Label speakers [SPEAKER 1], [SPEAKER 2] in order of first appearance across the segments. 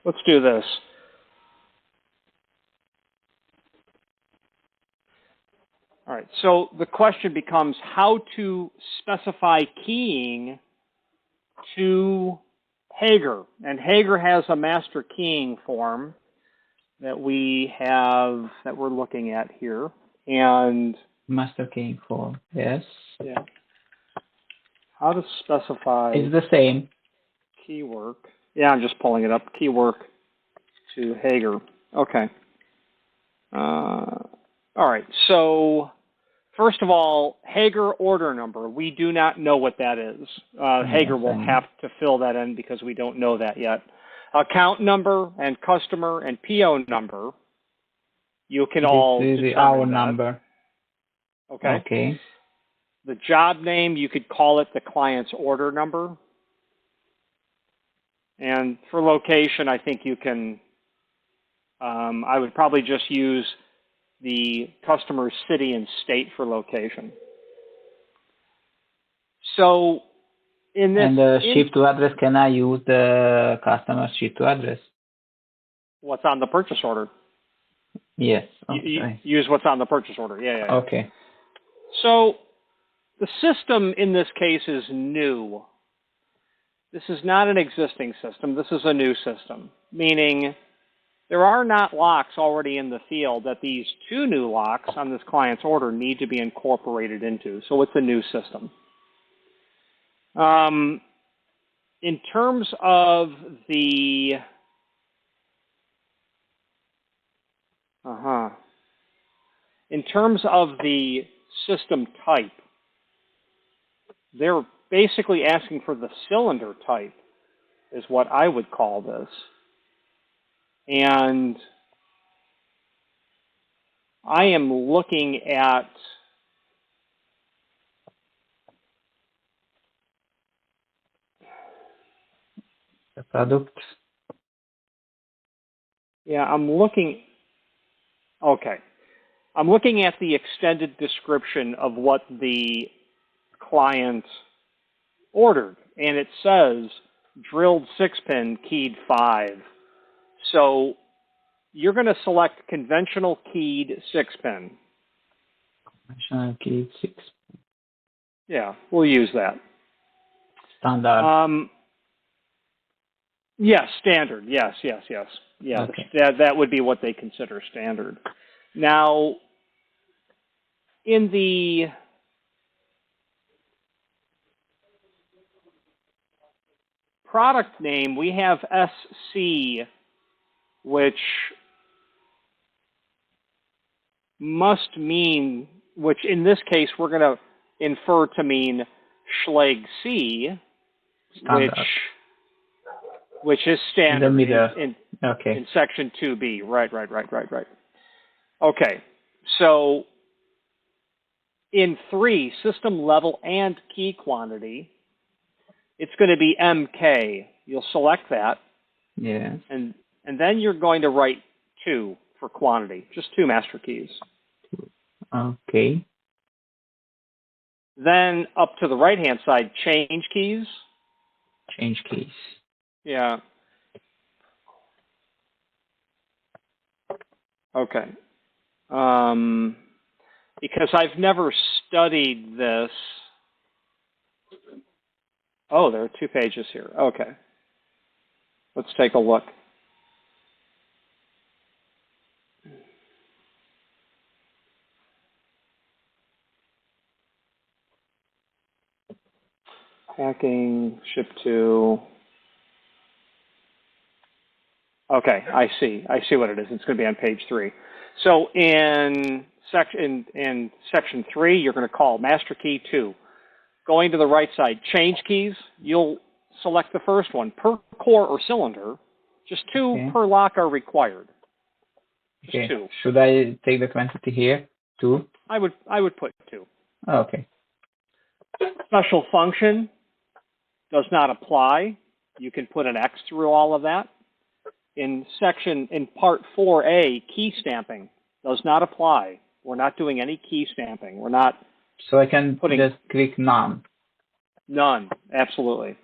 [SPEAKER 1] let's do this. All right, so the question becomes how to specify keying to Hager. And Hager has a master keying form that we have, that we're looking at here. And
[SPEAKER 2] master keying form, yes.
[SPEAKER 1] Yeah. How to specify.
[SPEAKER 2] It's the same.
[SPEAKER 1] Key work. Yeah, I'm just pulling it up. Key work to Hager. Okay. All right, so first of all, Hager order number. We do not know what that is. Hager will have to fill that in because we don't know that yet. Account number and customer and PO number. You can all
[SPEAKER 2] determine
[SPEAKER 1] determine
[SPEAKER 2] our
[SPEAKER 1] that.
[SPEAKER 2] number.
[SPEAKER 1] Okay.
[SPEAKER 2] Okay.
[SPEAKER 1] The job name, you could call it the client's order number. And for location, I think you can, I would probably just use the customer's city and state for location. So in this...
[SPEAKER 2] And the ship to address, can I use the customer ship to address?
[SPEAKER 1] What's on the purchase order?
[SPEAKER 2] Yes. Okay.
[SPEAKER 1] Use what's on the purchase order. Yeah.
[SPEAKER 2] Okay.
[SPEAKER 1] So the system in this case is new. This is not an existing system. This is a new system, meaning there are not locks already in the field that these two new locks on this client's order need to be incorporated into. So it's a new system. In terms of the system type, they're basically asking for the cylinder type is what I would call this. And I am looking at
[SPEAKER 2] the product.
[SPEAKER 1] Yeah, I'm looking at the extended description of what the client ordered, and it says drilled 6-pin, keyed 5. So you're going to select conventional keyed 6-pin.
[SPEAKER 2] Conventional keyed 6.
[SPEAKER 1] Yeah, we'll use that.
[SPEAKER 2] Standard.
[SPEAKER 1] Yes, standard. Yes. Yeah,
[SPEAKER 2] okay.
[SPEAKER 1] that would be what they consider standard. Now, in the product name, we have SC, which must mean, which in this case we're going to infer to mean Schlag C, which is standard
[SPEAKER 2] in the middle.
[SPEAKER 1] In section 2B. Right. Okay, so in 3, system level and key quantity, it's going to be MK. You'll select that.
[SPEAKER 2] Yes.
[SPEAKER 1] And then you're going to write 2 for quantity, just 2 master keys.
[SPEAKER 2] Okay.
[SPEAKER 1] Then up to the right-hand side, change keys.
[SPEAKER 2] Change keys.
[SPEAKER 1] Yeah. Okay. Because I've never studied this. Oh, there are 2 pages here. Okay. Let's take a look. Packing, ship to. Okay, I see what it is. It's going to be on page 3. So in section 3, you're going to call master key 2. Going to the right side, change keys. You'll select the first one per core or cylinder. Just 2 per lock are required. Just 2.
[SPEAKER 2] Should I take the quantity here? 2.
[SPEAKER 1] I would put 2.
[SPEAKER 2] Okay.
[SPEAKER 1] Special function does not apply. You can put an X through all of that. In part 4A, key stamping does not apply. We're not doing any key stamping. We're not.
[SPEAKER 2] So I can just click none.
[SPEAKER 1] None, absolutely.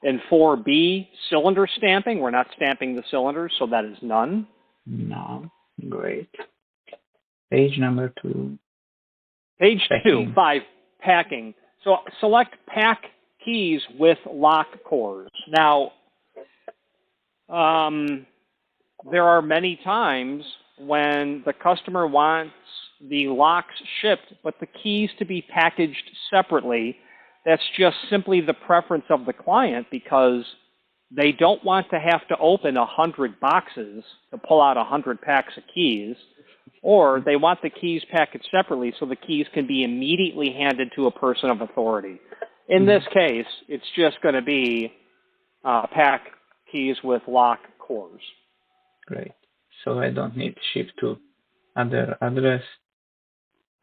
[SPEAKER 1] In 4B, cylinder stamping, we're not stamping the cylinders, so that is none.
[SPEAKER 2] No. Great. Page number 2.
[SPEAKER 1] Page
[SPEAKER 2] Packing.
[SPEAKER 1] 2, 5, packing. So select pack keys with lock cores. Now, there are many times when the customer wants the locks shipped, but the keys to be packaged separately. That's just simply the preference of the client because they don't want to have to open 100 boxes to pull out 100 packs of keys, or they want the keys packaged separately so the keys can be immediately handed to a person of authority. In this case, it's just going to be pack keys with lock cores.
[SPEAKER 2] Great. So I don't need to ship to other address.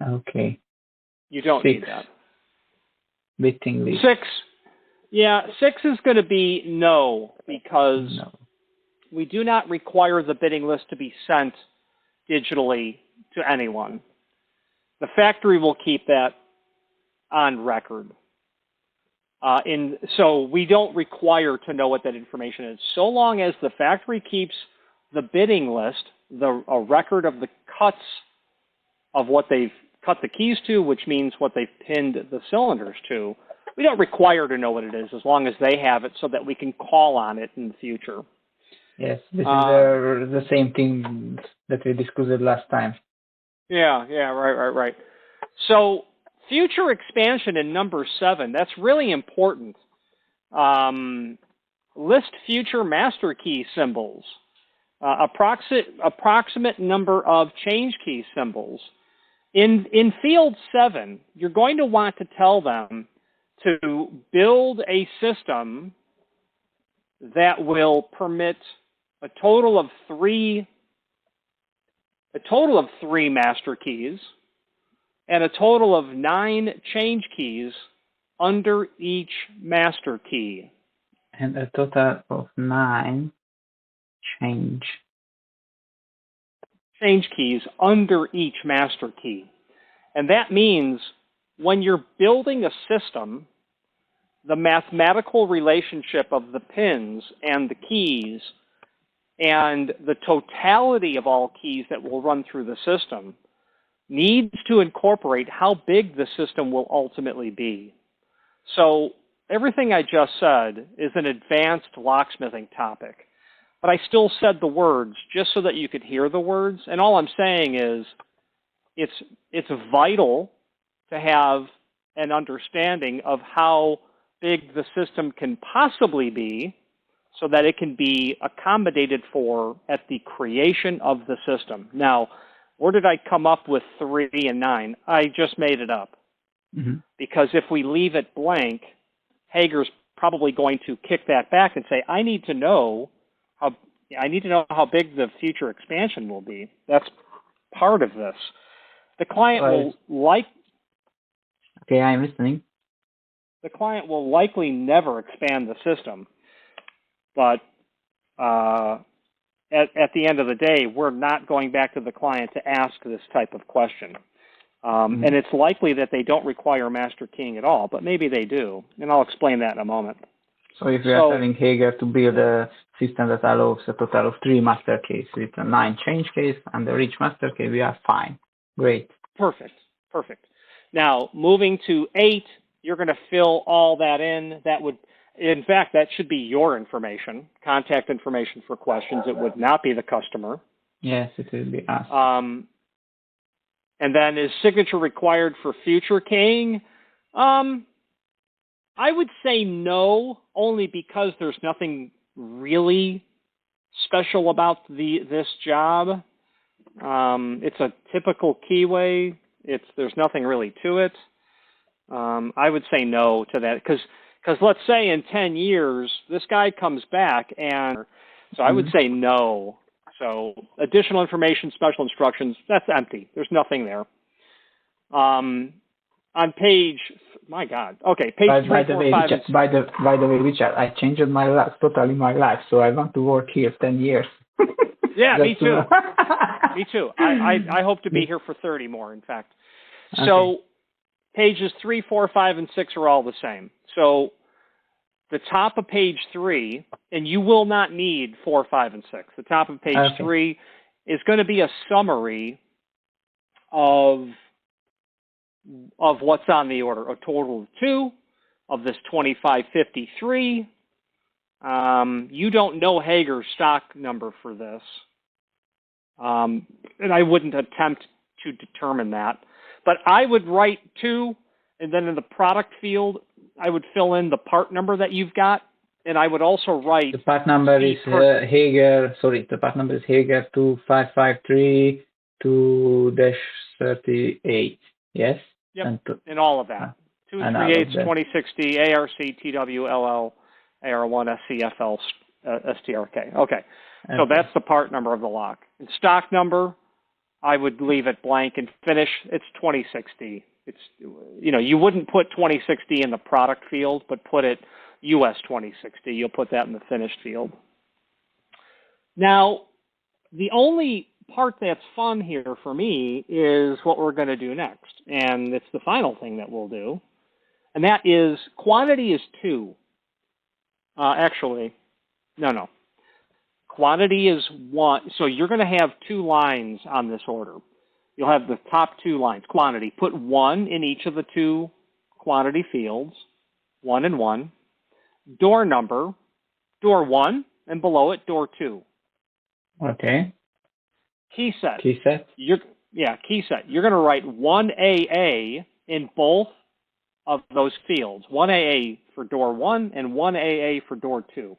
[SPEAKER 2] Okay.
[SPEAKER 1] You don't
[SPEAKER 2] 6.
[SPEAKER 1] need that.
[SPEAKER 2] Bidding list.
[SPEAKER 1] 6. Yeah, 6 is going to be no, because
[SPEAKER 2] No.
[SPEAKER 1] we do not require the bidding list to be sent digitally to anyone. The factory will keep that on record. So we don't require to know what that information is. So long as the factory keeps the bidding list, a record of the cuts of what they've cut the keys to, which means what they've pinned the cylinders to, we don't require to know what it is as long as they have it so that we can call on it in the future.
[SPEAKER 2] Yes, this is the same thing that we discussed last time.
[SPEAKER 1] Yeah, right. So future expansion in number 7, that's really important. List future master key symbols, approximate number of change key symbols. In field 7, you're going to want to tell them to build a system that will permit a total of three master keys and a total of 9 change keys under each master key.
[SPEAKER 2] And a total of 9 change
[SPEAKER 1] keys under each master key. And that means when you're building a system, the mathematical relationship of the pins and the keys and the totality of all keys that will run through the system needs to incorporate how big the system will ultimately be. So everything I just said is an advanced locksmithing topic. But I still said the words just so that you could hear the words. And all I'm saying is it's vital to have an understanding of how big the system can possibly be so that it can be accommodated for at the creation of the system. Now, where did I come up with 3 and 9? I just made it up. Because if we leave it blank, Hager's probably going to kick that back and say, I need to know how big the future expansion will be. That's part of this. The client will
[SPEAKER 2] Okay, I'm listening.
[SPEAKER 1] The client will likely never expand the system, but at the end of the day, we're not going back to the client to ask this type of question. And it's likely that they don't require master keying at all, but maybe they do, and I'll explain that in a moment.
[SPEAKER 2] So if we are telling Hager to build a system that allows a total of 3 master keys with 9 change keys under each master key, we are fine. Great.
[SPEAKER 1] Perfect. Now, moving to 8, you're going to fill all that in. In fact, that should be your information, contact information for questions. It would not be the customer.
[SPEAKER 2] Yes, it will be us.
[SPEAKER 1] And then is signature required for future keying? I would say no, only because there's nothing really special about this job. It's a typical keyway. There's nothing really to it. I would say no to that because let's say in 10 years this guy comes back, and so I would say no. So additional information, special instructions, that's empty. There's nothing there. On page, my God, okay, page 3, 4, 5.
[SPEAKER 2] By the way, Richard, I changed my life, totally my life, so I want to work here 10 years.
[SPEAKER 1] Yeah, me too. Me too. I hope to be here for 30 more, in fact. So pages 3, 4, 5, and 6 are all the same. So the top of page 3, and you will not need 4, 5, and 6. The top of page 3 is going to be a summary of what's on the order, a total of 2 of this 2553. You don't know Hager's stock number for this, and I wouldn't attempt to determine that. But I would write 2, and then in the product field, I would fill in the part number that you've got, and I would also write...
[SPEAKER 2] The part number is Hager, sorry, the part number is Hager 2553 2-38, yes?
[SPEAKER 1] Yep, and all of that. 238, 2060, ARC, TWLL, AR1, SCFL, STRK. Okay, so that's the part number of the lock. And stock number, I would leave it blank and finish. It's 2060. It's, you know, you wouldn't put 2060 in the product field, but put it US 2060. You'll put that in the finished field. Now, the only part that's fun here for me is what we're going to do next. And it's the final thing that we'll do. And that is quantity is 2. Actually, no. Quantity is 1. So you're going to have 2 lines on this order. You'll have the top 2 lines, quantity. Put 1 in each of the 2 quantity fields, 1 and 1. Door number, door 1, and below it, door 2.
[SPEAKER 2] Okay.
[SPEAKER 1] Keyset.
[SPEAKER 2] Keyset.
[SPEAKER 1] Keyset. You're going to write 1AA in both of those fields. 1AA for door 1 and 1AA for door 2.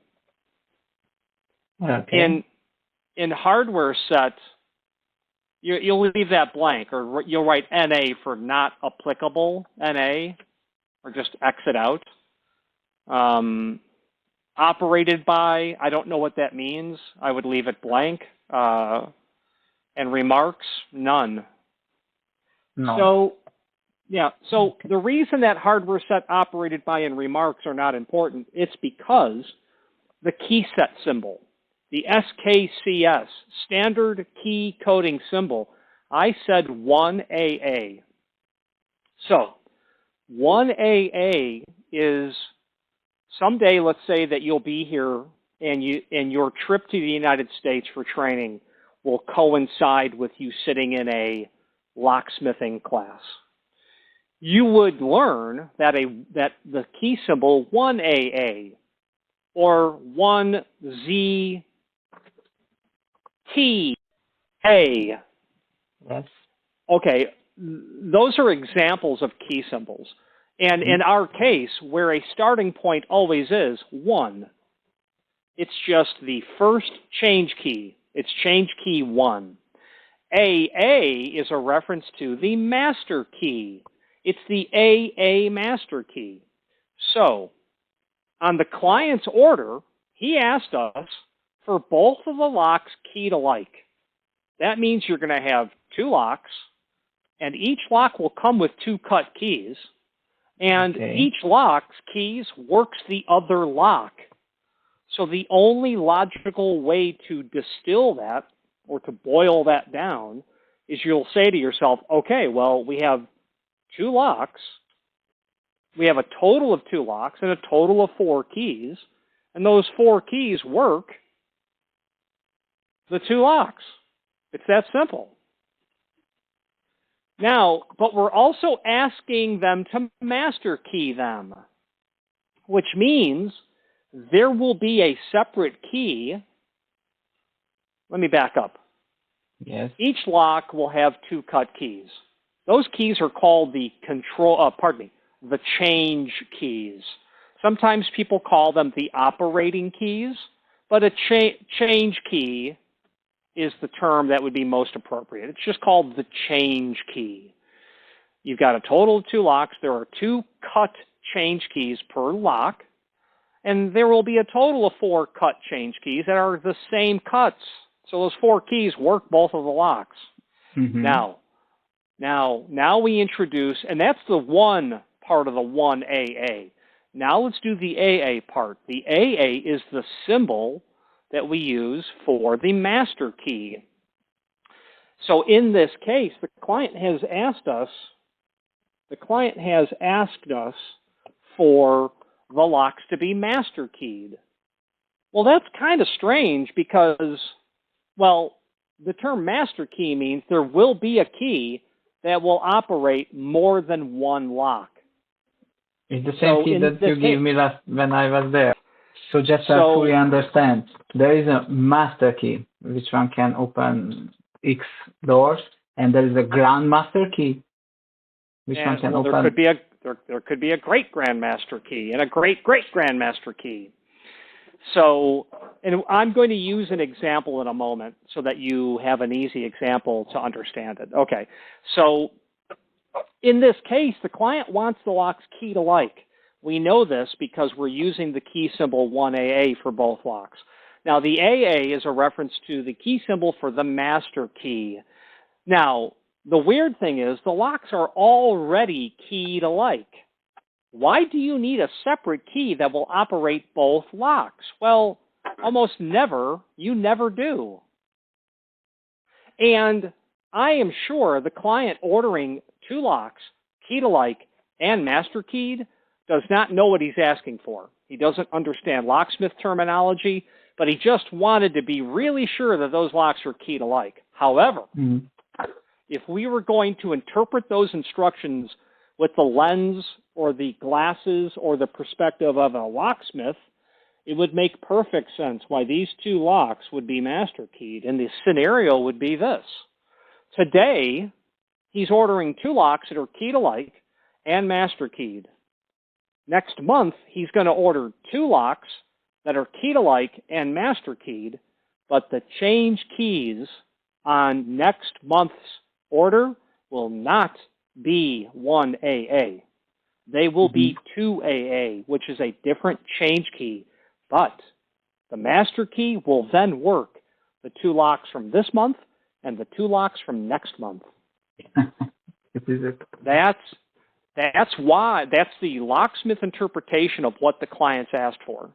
[SPEAKER 2] Okay.
[SPEAKER 1] In hardware set, you'll leave that blank, or you'll write NA for not applicable, NA, or just exit out. Operated by, I don't know what that means. I would leave it blank. And remarks, none.
[SPEAKER 2] No.
[SPEAKER 1] So the reason that hardware set operated by and remarks are not important, it's because the keyset symbol, the SKCS, standard key coding symbol, I said 1AA. So 1AA is someday, let's say that you'll be here and your trip to the United States for training will coincide with you sitting in a locksmithing class. You would learn that the key symbol 1AA or 1ZTA.
[SPEAKER 2] Yes.
[SPEAKER 1] Okay, those are examples of key symbols. And in our case, where a starting point always is 1, it's just the first change key. It's change key 1. AA is a reference to the master key. It's the AA master key. So, on the client's order, he asked us for both of the locks keyed alike. That means you're going to have 2 locks, and each lock will come with 2 cut keys, and each lock's keys works the other lock. So the only logical way to distill that, or to boil that down, is you'll say to yourself, okay, well, we have 2 locks. We have a total of 2 locks and a total of 4 keys. And those 4 keys work the 2 locks. It's that simple. Now, but we're also asking them to master key them, which means there will be a separate key. Let me back up.
[SPEAKER 2] Yes.
[SPEAKER 1] Each lock will have 2 cut keys. Those keys are called the the change keys. Sometimes people call them the operating keys, but a change key is the term that would be most appropriate. It's just called the change key. You've got a total of 2 locks. There are 2 cut change keys per lock, and there will be a total of 4 cut change keys that are the same cuts. So those 4 keys work both of the locks.
[SPEAKER 2] Mm-hmm.
[SPEAKER 1] Now we introduce, and that's the 1 part of the 1AA. Now let's do the AA part. The AA is the symbol that we use for the master key. So in this case, the client has asked us for the locks to be master keyed. Well, that's kind of strange because, well, the term master key means there will be a key that will operate more than one lock.
[SPEAKER 2] It's the same key that you gave me when I was there. So just to fully understand, there is a master key, which one can open X doors, and there is a grandmaster key, which one can open.
[SPEAKER 1] There could be a great grandmaster key and a great great grandmaster key. So, and I'm going to use an example in a moment so that you have an easy example to understand it. Okay, so in this case, the client wants the locks keyed alike. We know this because we're using the key symbol 1AA for both locks. Now, the AA is a reference to the key symbol for the master key. Now, the weird thing is the locks are already keyed alike. Why do you need a separate key that will operate both locks? Well, almost never. You never do. And I am sure the client ordering two locks, keyed alike and master keyed, does not know what he's asking for. He doesn't understand locksmith terminology, but he just wanted to be really sure that those locks are keyed alike. However, if we were going to interpret those instructions with the lens or the glasses or the perspective of a locksmith, it would make perfect sense why these two locks would be master keyed. And the scenario would be this. Today, he's ordering two locks that are keyed alike and master keyed. Next month, he's going to order two locks that are keyed alike and master keyed, but the change keys on next month's order will not be 1AA. They will be 2AA, which is a different change key, but the master key will then work the two locks from this month and the two locks from next month. That's why, that's the locksmith interpretation of what the clients asked for.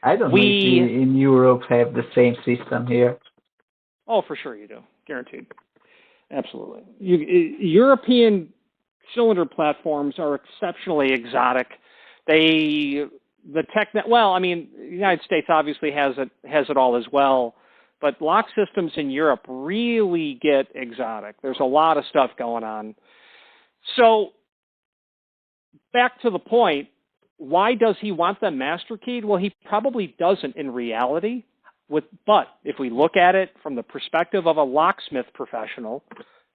[SPEAKER 2] I don't know if we in Europe have the same system here.
[SPEAKER 1] Oh, for sure you do. Guaranteed. Absolutely. European cylinder platforms are exceptionally exotic. The United States obviously has it all as well, but lock systems in Europe really get exotic. There's a lot of stuff going on. So back to the point, why does he want them master keyed? Well, he probably doesn't in reality. But if we look at it from the perspective of a locksmith professional,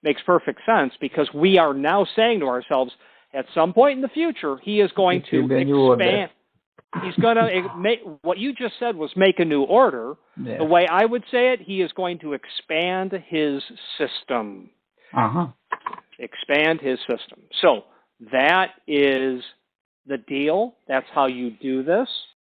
[SPEAKER 1] makes perfect sense because we are now saying to ourselves, at some point in the future, he is going to expand. He's going to make, what you just said was make a new order. Yeah. The way I would say it, he is going to expand his system. Expand his system. So that is the deal. That's how you do this.